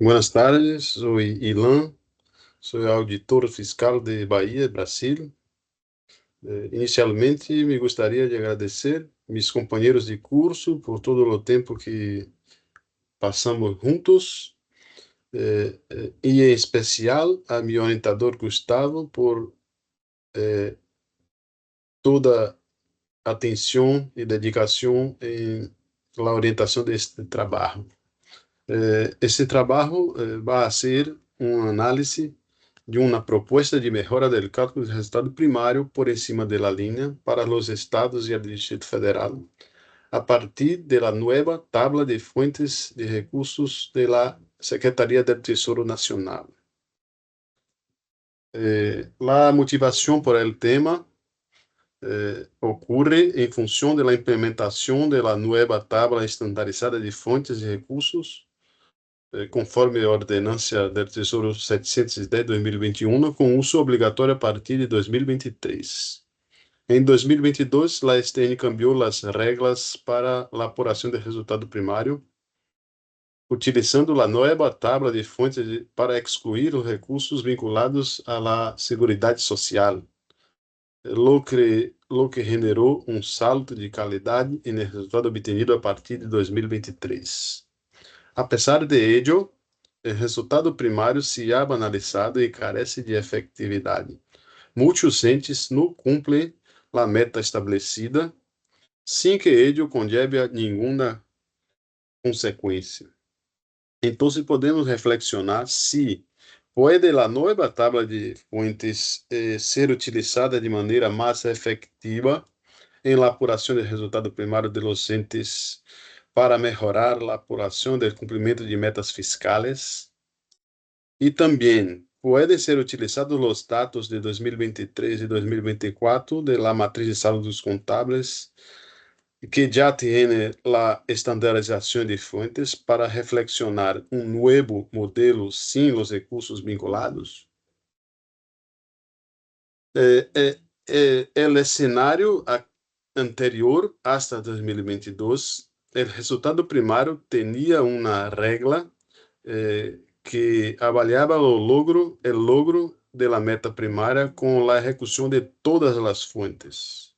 Buenas tardes, soy Ilan, soy auditor fiscal de Bahía, Brasil. Inicialmente, me gustaría de agradecer mis compañeros de curso por todo o tempo que passamos juntos, e em especial a meu orientador Gustavo por toda a atenção e dedicação em la orientação deste trabalho. Esse trabalho vai ser uma análise de uma proposta de melhora do cálculo de resultado primário por encima da linha para os estados e o Distrito Federal, a partir da nova tabla de fuentes de recursos da Secretaria do Tesouro Nacional. A motivação por el tema ocorre em função da implementação da nova tabla estandarizada de fontes de recursos, conforme a ordenança do Tesouro 710 de 2021, com uso obrigatório a partir de 2023. Em 2022, a STN cambiou as regras para a apuração do resultado primário, utilizando a nova tabla de fontes para excluir os recursos vinculados à Seguridade Social, lo que generou um salto de qualidade no resultado obtenido a partir de 2023. A pesar de ello, o resultado primário se ha banalizado e carece de efetividade. Muitos entes não cumprem a meta estabelecida, sem que ello conlleve nenhuma consequência. Então, podemos reflexionar se pode a nova tabla de fuentes ser utilizada de maneira mais efetiva em la apuração do resultado primário de los entes para melhorar a apuração do cumprimento de metas fiscais. E também pode ser utilizados os dados de 2023 e 2024 de la matriz de saldos contábeis, que já tem a estandarização de fontes para reflexionar um novo modelo sem os recursos vinculados. O cenário anterior, hasta 2022, o resultado primário tinha uma regra que avaliava o logro de la meta primária com a execução de todas as fontes.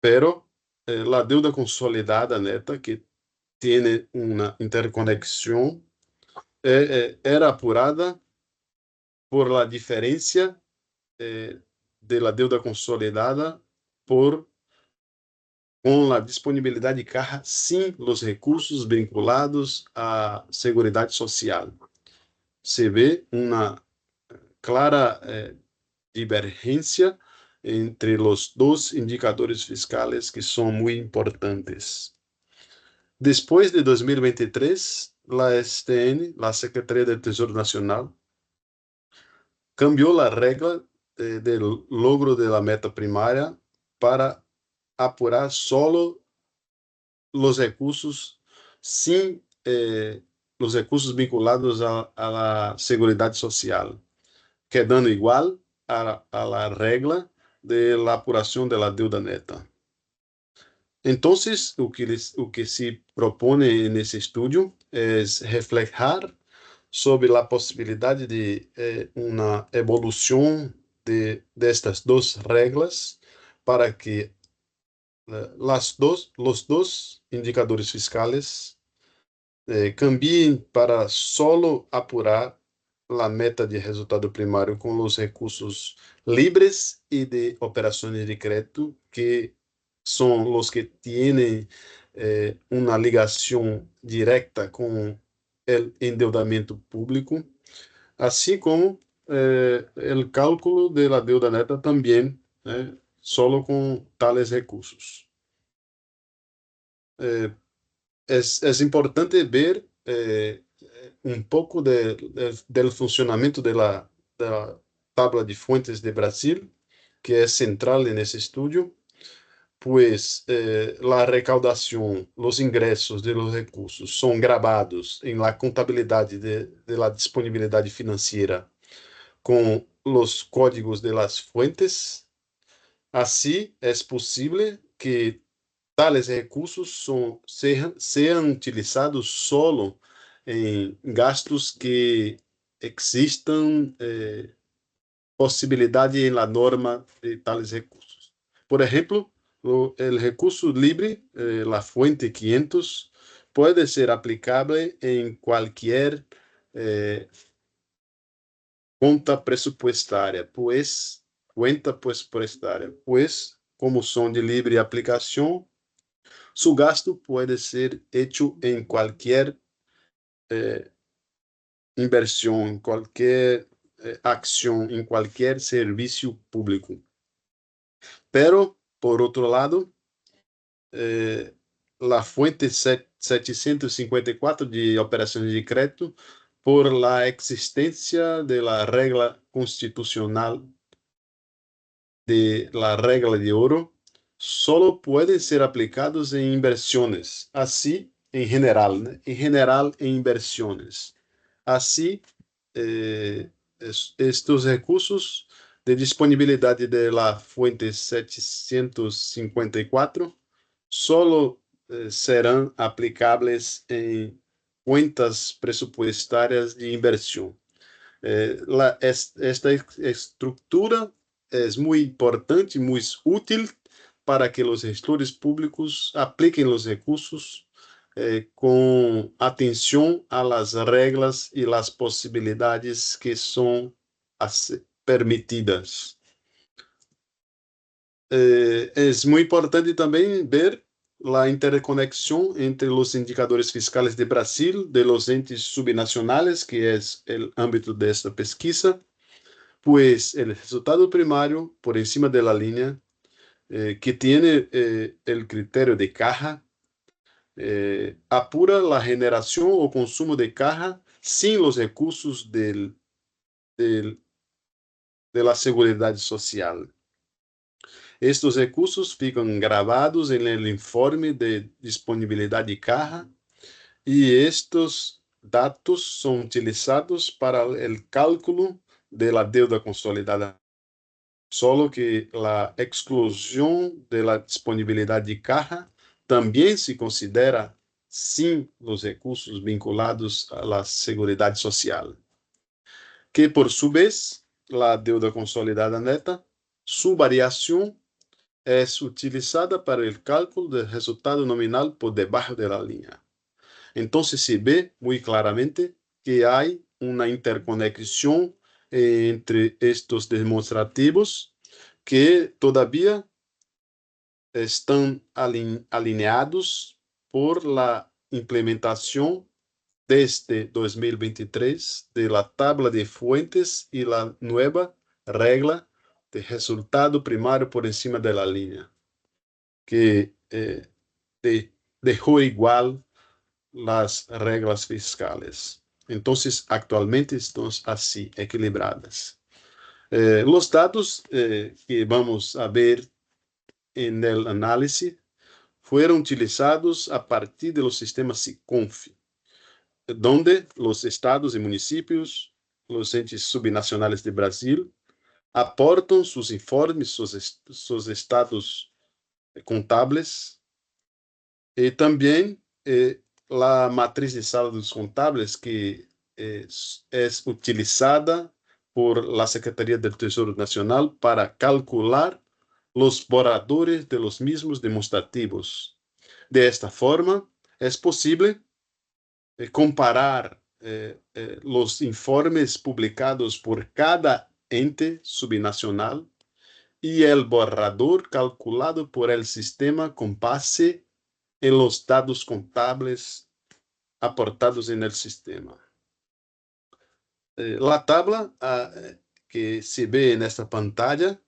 Pero la deuda consolidada neta, que tem uma interconexão, era apurada por la diferença de la deuda consolidada com a disponibilidade de caja sem os recursos vinculados à Seguridade Social. Se vê uma clara divergência entre os dois indicadores fiscais que são muito importantes. Depois de 2023, a STN, a Secretaria do Tesouro Nacional, cambiou a regra do logro da meta primária para apurar solo os recursos sem os recursos vinculados à Seguridade Social, quedando igual a la regra de la apuração de la deuda neta. Então, o que se propõe nesse estudo é refletir sobre a possibilidade de uma evolução destas duas regras para que os dois indicadores fiscais cambiem para solo apurar a meta de resultado primário com os recursos livres e de operações de crédito, que são os que têm uma ligação direta com o endeudamento público, assim como o cálculo da deuda neta também, solo com tales recursos. É importante ver um pouco do funcionamento da tabla de fuentes de Brasil, que é central nesse estudo, pois a recaudação, os ingressos de los recursos são gravados em la contabilidade de la disponibilidade financeira com os códigos de las fuentes. Assim, é possível que tales recursos sejam utilizados solo em gastos que existam possibilidade em la norma de tales recursos. Por ejemplo, el recurso libre, la fuente 500, puede ser aplicable en cualquier conta presupuestária, pues, como son de libre aplicación, su gasto puede ser hecho en cualquier inversión, en cualquier acción, en cualquier servicio público. Pero, por otro lado, la fuente 754 de operaciones de crédito, por la existencia de la regla constitucional de la regla de oro, solo pueden ser aplicados en inversiones, así en general, ¿no? En general en inversiones. Así, estos recursos de disponibilidad de la fuente 754 solo serán aplicables en cuentas presupuestarias de inversión. Esta estructura es muy importante, muy útil para que los gestores públicos apliquen los recursos con atención a las reglas y las posibilidades que son permitidas. Es muy importante también ver la interconexión entre los indicadores fiscales de Brasil, de los entes subnacionales, que es el ámbito de esta pesquisa, pues el resultado primario por encima de la línea, que tiene el criterio de caja, apura la generación o consumo de caja sin los recursos de la seguridad social. Estos recursos fican grabados en el informe de disponibilidad de caja y estos datos son utilizados para el cálculo de la deuda consolidada. Solo que la exclusión de la disponibilidad de caja también se considera sin los recursos vinculados a la seguridad social, que por su vez, la deuda consolidada neta, su variación es utilizada para el cálculo del resultado nominal por debajo de la línea. Entonces se ve muy claramente que hay una interconexión entre estos demostrativos que todavía están alineados por la implementación desde 2023 de la tabla de fuentes y la nueva regla de resultado primario por encima de la línea, que dejó igual las reglas fiscales. Entonces, actualmente están así, equilibradas. Los datos que vamos a ver en el análisis fueron utilizados a partir de los sistemas SICONF, donde los estados y municipios, los entes subnacionales de Brasil, aportan sus informes, sus estados contables, y también la matriz de saldos contables que es utilizada por la Secretaría del Tesoro Nacional para calcular los borradores de los mismos demostrativos. De esta forma, es posible comparar los informes publicados por cada ente subnacional y el borrador calculado por el sistema con base en los datos contables aportados en el sistema. La tabla que se ve en esta pantalla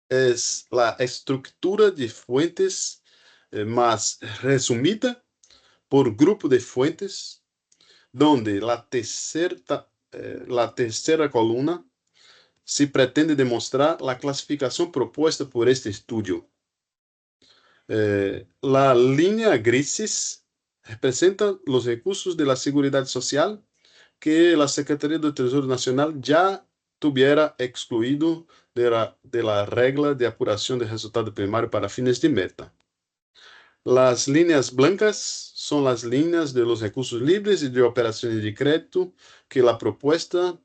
es la estructura de fuentes más resumida por grupo de fuentes, donde la tercera columna se pretende demostrar la clasificación propuesta por este estudio. La línea grises representa los recursos de la seguridad social que la Secretaría del Tesoro Nacional ya tuviera excluido de la regla de apuración de resultado primario para fines de meta. Las líneas blancas son las líneas de los recursos libres y de operaciones de crédito que la propuesta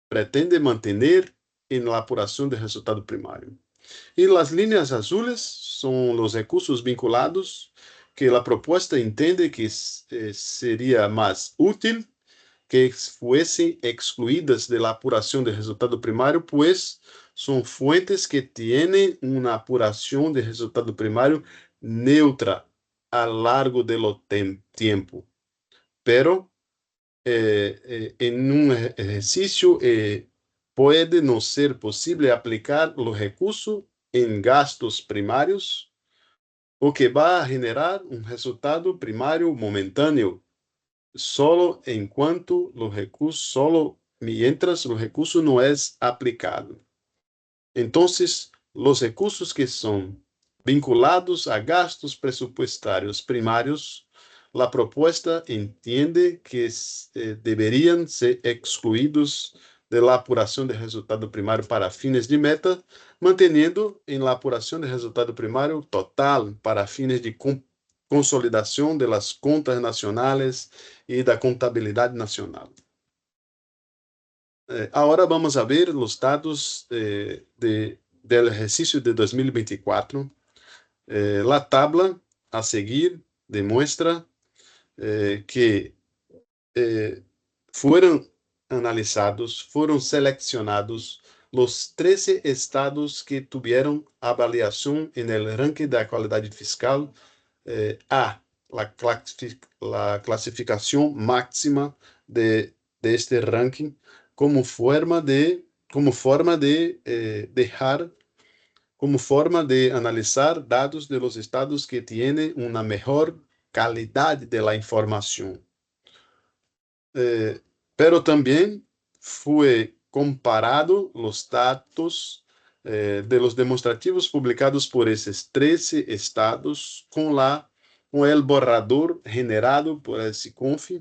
pretende mantener en la apuración del resultado primario. Y las líneas azules son los recursos vinculados que la propuesta entiende que sería más útil que fuesen excluidas de la apuración del resultado primario, pues son fuentes que tienen una apuración del resultado primario neutra a largo de lo tiempo. Pero en un ejercicio puede no ser posible aplicar los recursos en gastos primarios, o que va a generar un resultado primario momentáneo, solo mientras los recursos no es aplicado. Entonces, los recursos que son vinculados a gastos presupuestarios primarios, la propuesta entiende que deberían ser excluidos de la apuración del resultado primario para fines de meta, manteniendo en la apuración del resultado primario total para fines de consolidación de las contas nacionales y da contabilidad nacional. Agora vamos a ver os dados del exercício de 2024. La tabla a seguir demuestra que foram analisados, foram selecionados os 13 estados que tiveram avaliação no ranking da qualidade fiscal A, la clasificação máxima de este ranking, como forma de analisar dados de los estados que tienen una mejor calidad de la información. Pero también fue comparado los datos de los demostrativos publicados por esos 13 estados con el borrador generado por el SICONF,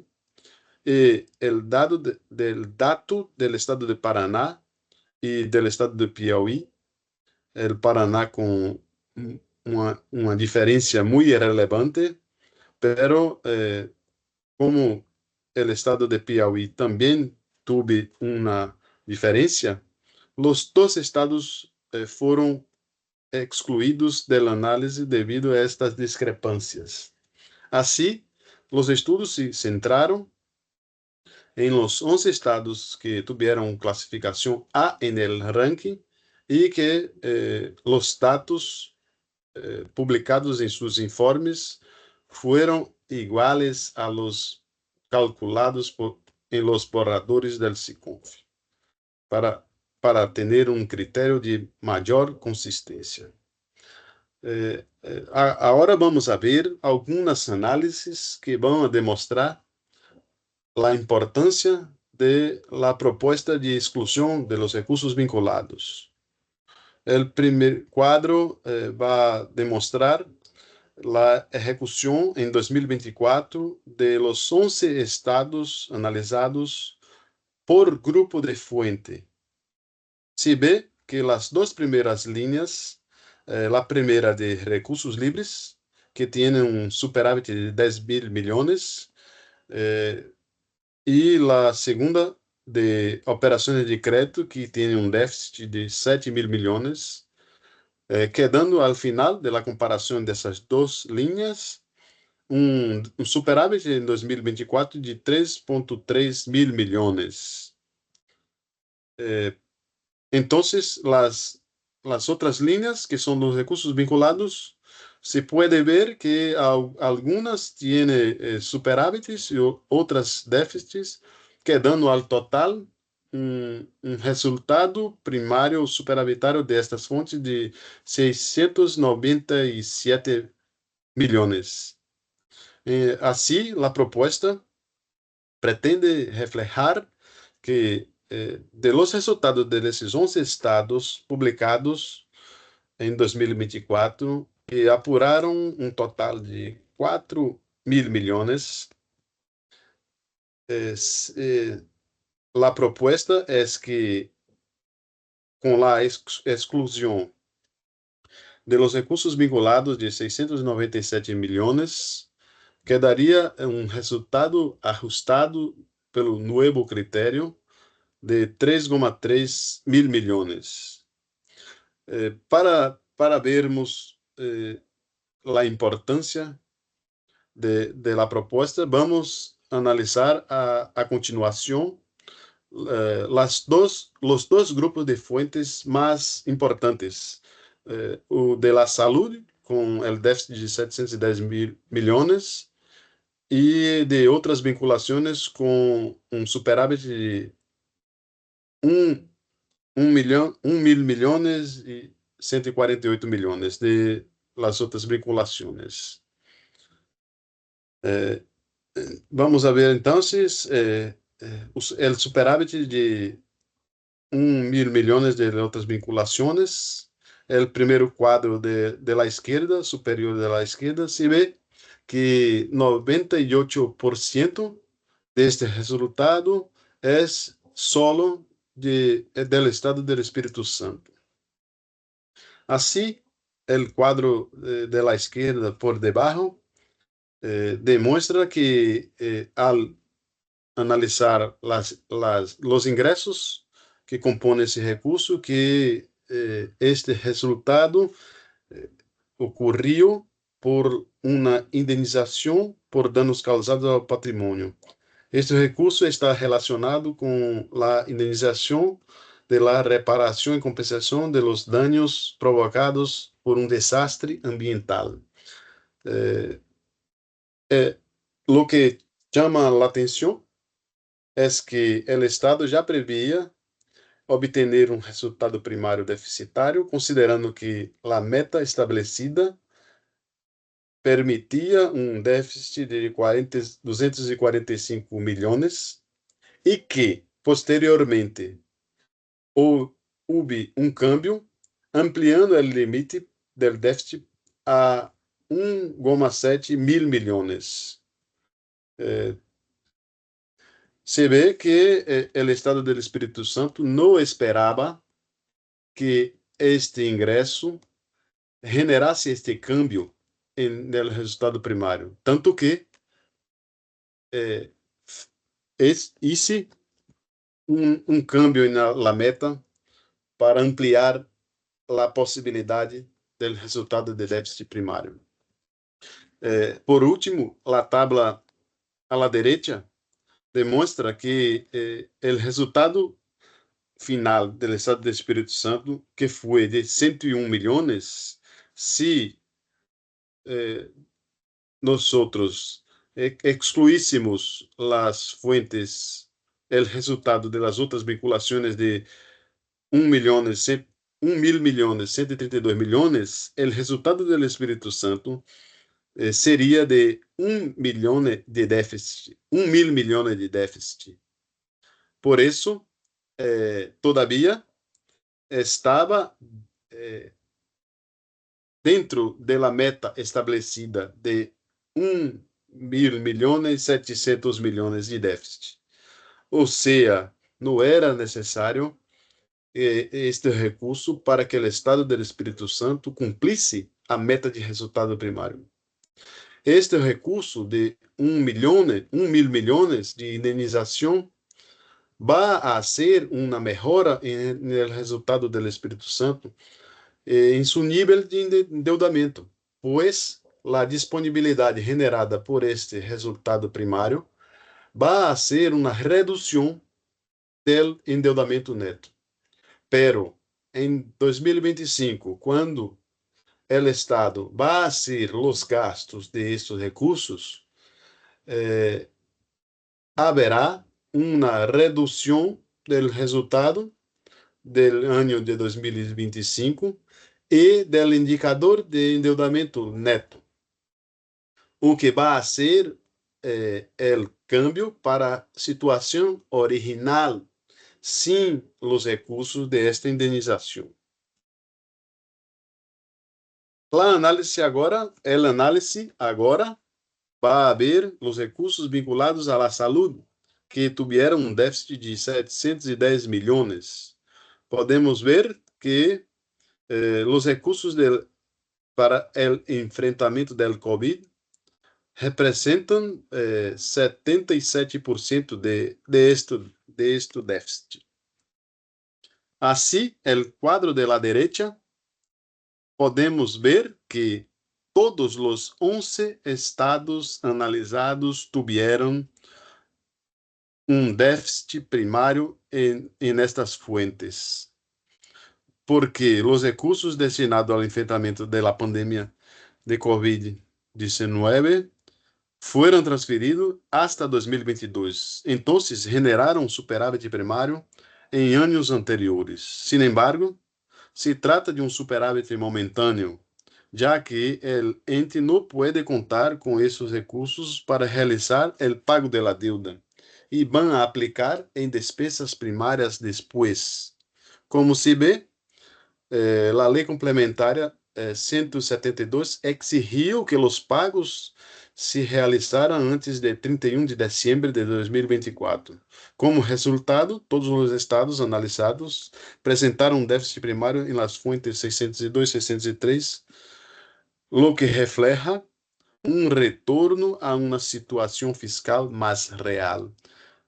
el dato del estado de Paraná y del estado de Piauí, el Paraná con una diferencia muy relevante, pero como el estado de Piauí también tuvo una diferencia, los dos estados fueron excluidos del análisis debido a estas discrepancias. Así, los estudios se centraron en los 11 estados que tuvieron clasificación A en el ranking y que los datos publicados en sus informes fueron iguales a los calculados en los borradores del SICONF, para tener un criterio de mayor consistencia. Agora vamos a ver algunas análisis que van a demostrar la importancia de la propuesta de exclusión de los recursos vinculados. El primer cuadro va a demostrar la ejecución en 2024 de los 11 estados analizados por grupo de fuente. Se ve que las dos primeras líneas, la primera de recursos libres, que tiene un superávit de 10.000 millones, y la segunda de operaciones de crédito, que tiene un déficit de 7.000 millones, quedando al final de la comparación de esas dos líneas un superávit en 2024 de 3.3 mil millones. Entonces, las otras líneas, que son los recursos vinculados, se puede ver que algunas tienen superávites y otras déficits, quedando al total un resultado primario superavitario de estas fontes de 697 millones. Así, la propuesta pretende reflejar que de los resultados de esos 11 estados publicados en 2024, que apuraron un total de 4.000 millones, la propuesta es que con la exclusión de los recursos vinculados de 697 milhões, quedaria um resultado ajustado pelo novo critério de 3,3 mil milhões. Para vermos a importância de la propuesta, vamos analisar a continuação los dos grupos de fuentes más importantes. O de la salud, com o déficit de 710 mil milhões, e de outras vinculações com um superávit de 1 mil milhões e 148 milhões de las outras vinculações. Vamos a ver, então, o superávit de 1 mil milhões de outras vinculações. O primeiro quadro de la izquierda, superior de la izquierda, se vê que 98% deste resultado é solo del estado del Espírito Santo. Assim, o quadro de la izquierda por debaixo demonstra que al analisar los ingressos que compõem esse recurso, que este resultado ocorreu por uma indenização por danos causados ao patrimônio. Este recurso está relacionado com a indenização de la reparação e compensação de los daños provocados por um desastre ambiental. Lo que chama a atenção é que o Estado já previa obter um resultado primário deficitário, considerando que a meta estabelecida permitia um déficit de 245 milhões e que, posteriormente, houve um câmbio ampliando o limite do déficit a 1,7 mil milhões. Se vê que o Estado do Espírito Santo não esperava que este ingresso generasse este câmbio no resultado primário, tanto que hice um câmbio na meta para ampliar a possibilidade do resultado de déficit primário. Por último, a tabla à la derecha demonstra que o resultado final do Estado do Espírito Santo, que foi de 101 milhões, se nós excluíssemos as fuentes, o resultado das outras vinculações de 1 mil milhões, 132 milhões, o resultado do Espírito Santo seria de 1 milhão de déficit, 1 mil milhões de déficit. Por isso, todavia, estava dentro da meta estabelecida de 1 mil milhões e 700 milhões de déficit. Ou seja, não era necessário este recurso para que o Estado do Espírito Santo cumprisse a meta de resultado primário. Este recurso de 1 mil milhões de indenização vai a ser uma melhora no resultado do Espírito Santo em seu nível de endeudamento, pois a disponibilidade generada por este resultado primário vai a ser uma redução do endeudamento neto. Pero em 2025, quando o Estado vai fazer os gastos de estes recursos, haverá uma redução do resultado do ano de 2025 e do indicador de endeudamento neto, o que vai ser o câmbio para a situação original, sem os recursos desta indenização. A análise agora vai ver os recursos vinculados à saúde, que tiveram um déficit de 710 milhões. Podemos ver que os recursos para o enfrentamento do COVID representam 77% de este déficit. Assim, o quadro de la derecha, podemos ver que todos os 11 estados analisados tiveram déficit primário em estas fuentes, porque os recursos destinados ao enfrentamento da pandemia de COVID-19 foram transferidos hasta 2022. Então, generaram um superávit primário em anos anteriores. Sin embargo, se trata de um superávit momentâneo, já que o ente não pode contar com esses recursos para realizar o pago da dívida e vão a aplicar em despesas primárias depois. Como se vê, a lei complementar 172 exigiu que os pagos se realizaram antes de 31 de dezembro de 2024. Como resultado, todos os estados analisados apresentaram um déficit primário em las fuentes 602 e 603, lo que refleja um retorno a uma situação fiscal mais real,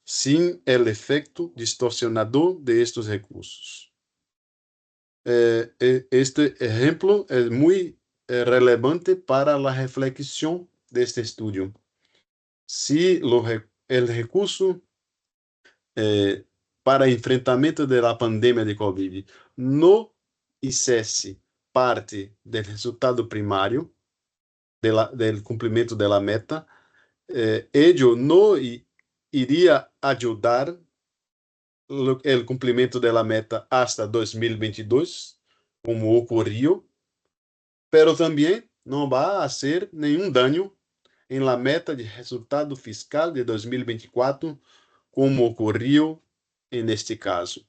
sem o efeito distorsionador de estes recursos. Este exemplo é muito relevante para a reflexão deste estudo. Se o recurso para enfrentamento da pandemia de Covid não hicesse parte do resultado primário do cumprimento da meta, ello não iria ajudar o cumprimento da meta hasta 2022, como ocorreu, pero também não vai fazer nenhum dano em la meta de resultado fiscal de 2024, como ocorreu neste caso.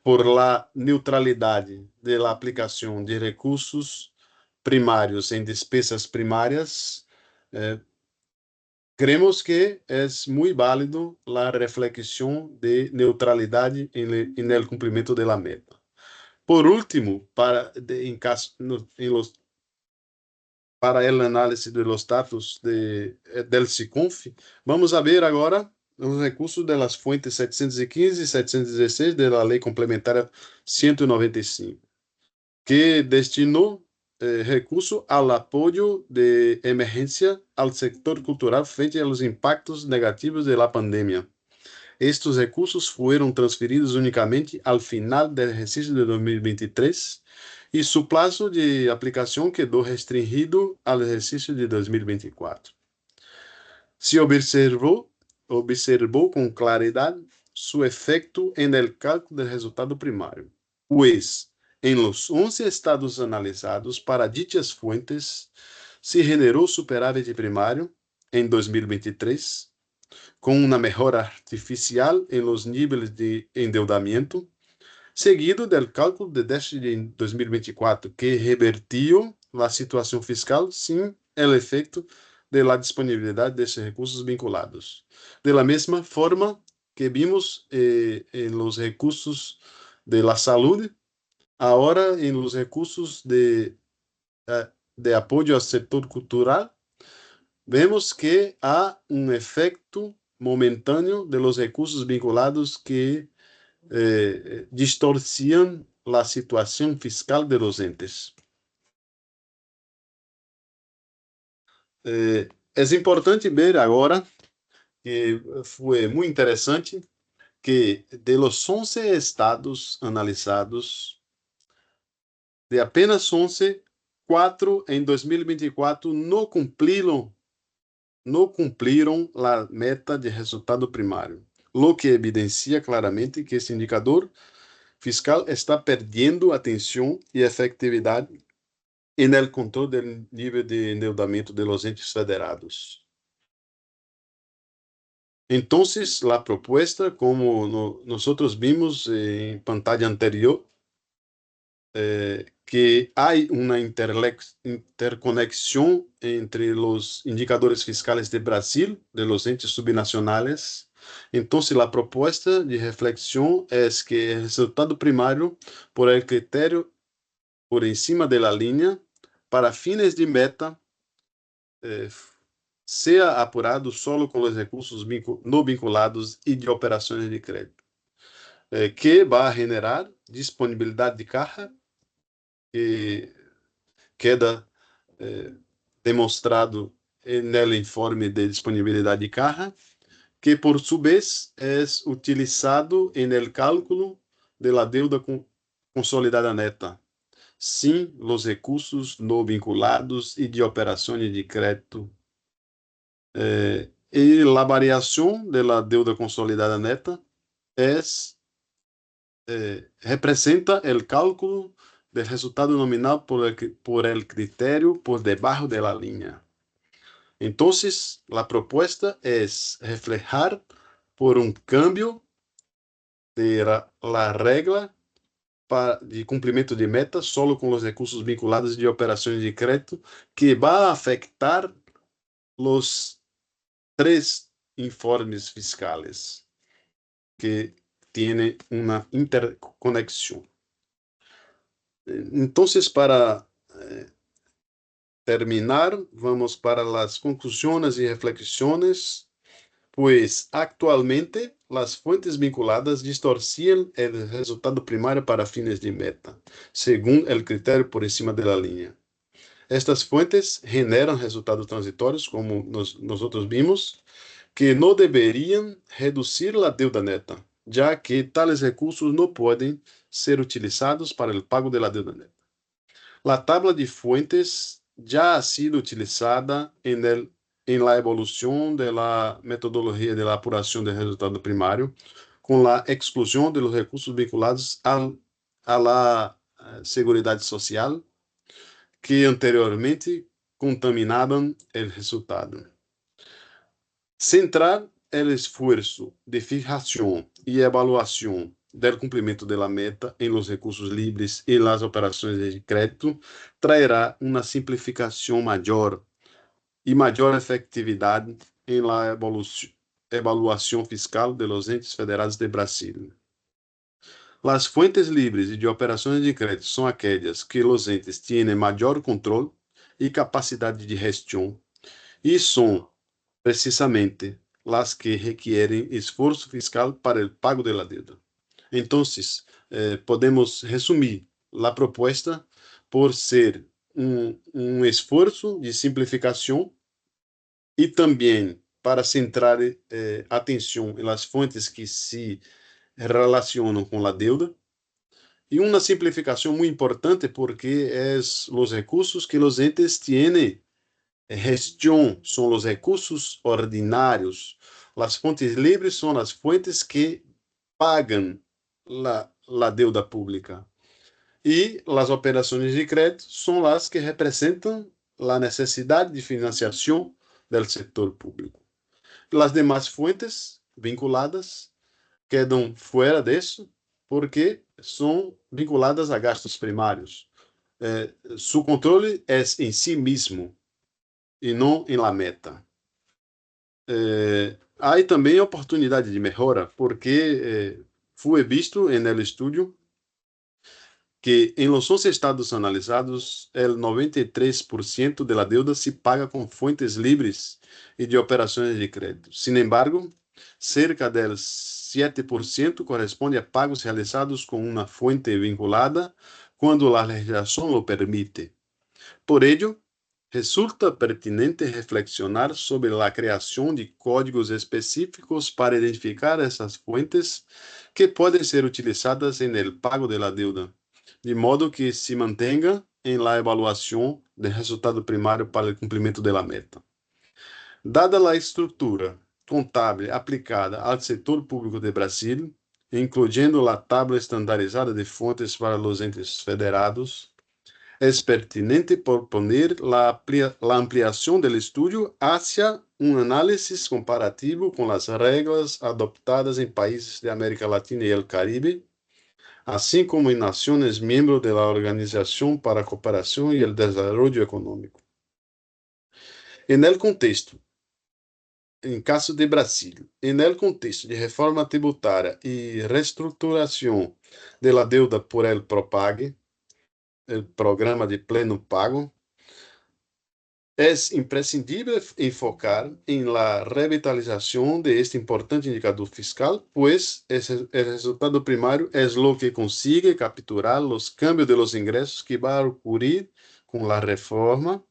Por la neutralidade da aplicação de recursos primários em despesas primárias, creemos que é muito válido a reflexão de neutralidade em el cumprimento de la meta. Por último, para o análise dos dados del SICONF, vamos a ver agora os recursos das fontes 715 e 716 da Lei Complementar 195, que destinou recurso ao apoio de emergência ao sector cultural frente aos impactos negativos da pandemia. Estes recursos foram transferidos unicamente ao final do exercício de 2023 e seu prazo de aplicação quedou restringido ao exercício de 2024. Se observou com claridade seu efeito no cálculo do resultado primário, pois em los 11 estados analisados para dichas fuentes se generou superávit primário em 2023, com uma melhora artificial em los níveis de endeudamento, seguido do cálculo de déficit em 2024, que revertiu a situação fiscal sem o efeito de la disponibilidade desses recursos vinculados. De la mesma forma que vimos em los recursos de la saúde, agora em los recursos de apoio ao setor cultural, vemos que há um efeito momentâneo de los recursos vinculados que distorciam a situação fiscal de los entes. É importante ver agora que foi muito interessante que de los 11 estados analisados, de apenas 11, 4 em 2024 não cumpriram a meta de resultado primário, lo que evidencia claramente que esse indicador fiscal está perdendo atenção e efetividade no controle do nível de endeudamento de los entes federados. Então, a proposta, como nós vimos em pantalla anterior, que há uma interconexão entre os indicadores fiscais de Brasil, de los entes subnacionais. Então, a proposta de reflexão é que o resultado primário, por el critério por encima de la línea para fines de meta sea apurado solo com os recursos não vinculados e de operações de crédito, que vai generar disponibilidade de caixa, que queda demonstrado no informe de disponibilidade de caixa, que por sua vez é utilizado no cálculo de la deuda consolidada neta, sim os recursos não vinculados e de operações de crédito. E a variação da deuda consolidada neta representa o cálculo do resultado nominal por el critério por debaixo de la linha. Então, a proposta é reflejar por cambio de la regla de cumprimento de metas solo com os recursos vinculados de operações de crédito, que vai afetar os 3 informes fiscais que tienen uma interconexión. Entonces, para terminar, vamos para as conclusões e reflexões, pues actualmente as fuentes vinculadas distorcían o resultado primário para fines de meta, según el critério por encima de la línea. Estas fuentes generam resultados transitórios, como nós vimos, que não deveriam reduzir a deuda neta, já que tales recursos não podem ser utilizados para o pago da deuda neta. A tabla de fuentes já ha sido utilizada em la evolução da metodologia de la apuração do resultado primário, com a exclusão de los recursos vinculados a la Seguridade Social, que anteriormente contaminaban el resultado. Centrar el esfuerzo de fijación y evaluación del cumplimiento de la meta en los recursos libres y las operaciones de crédito traerá una simplificación mayor y mayor efectividad en la evaluación fiscal de los entes federados de Brasil. Las fuentes libres e de operações de crédito são aquelas que os entes têm maior controle e capacidade de gestão, e são precisamente as que requerem esforço fiscal para o pago da dívida. Então, podemos resumir a proposta por ser esforço de simplificação e também para centrar atenção nas fontes que se relacionam com a deuda, e uma simplificação muito importante porque os recursos que os entes têm gestão são os recursos ordinários. As fontes livres são as fontes que pagam a deuda pública. E as operações de crédito são as que representam a necessidade de financiação do setor público. As demais fontes vinculadas quedam fora disso porque são vinculadas a gastos primários. Seu controle é em si mesmo e não em la meta. Há também oportunidade de melhora, porque foi visto no estudo que em los 11 estados analisados, el 93% de la deuda se paga com fontes livres e de operações de crédito. Sin embargo, cerca del 7% corresponde a pagos realizados com uma fonte vinculada quando a legislação lo permite. Por ello, resulta pertinente reflexionar sobre a criação de códigos específicos para identificar essas fontes que podem ser utilizadas em el pago de la deuda, de modo que se mantenha em la evaluação do resultado primário para o cumprimento da meta. Dada a estrutura contábil aplicada ao setor público de Brasil, incluindo a tabla estandarizada de fontes para os entes federados, é pertinente proponer a ampliação do estudo hacia análise comparativo com as regras adoptadas em países de América Latina e el Caribe, assim como em nações membros da Organização para a Cooperação e o Desenvolvimento Econômico. Em caso de Brasil, no contexto de reforma tributária e reestruturação da deuda por el Propag, o programa de pleno pago, es imprescindible enfocar en la revitalización de este importante indicador fiscal, pues el resultado primario es lo que consigue capturar los cambios de los ingresos que va a ocurrir con la reforma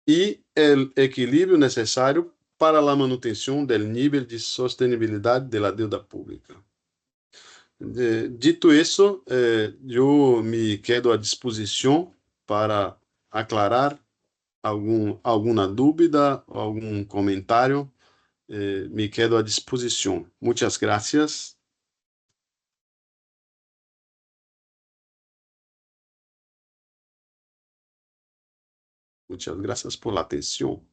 y el equilibrio necesario para la manutención del nivel de sostenibilidad de la deuda pública. Dito isso, eu me quedo à disposição para aclarar alguma dúvida, algum comentário. Me quedo à disposição. Muitas gracias. Muchas gracias por la atención.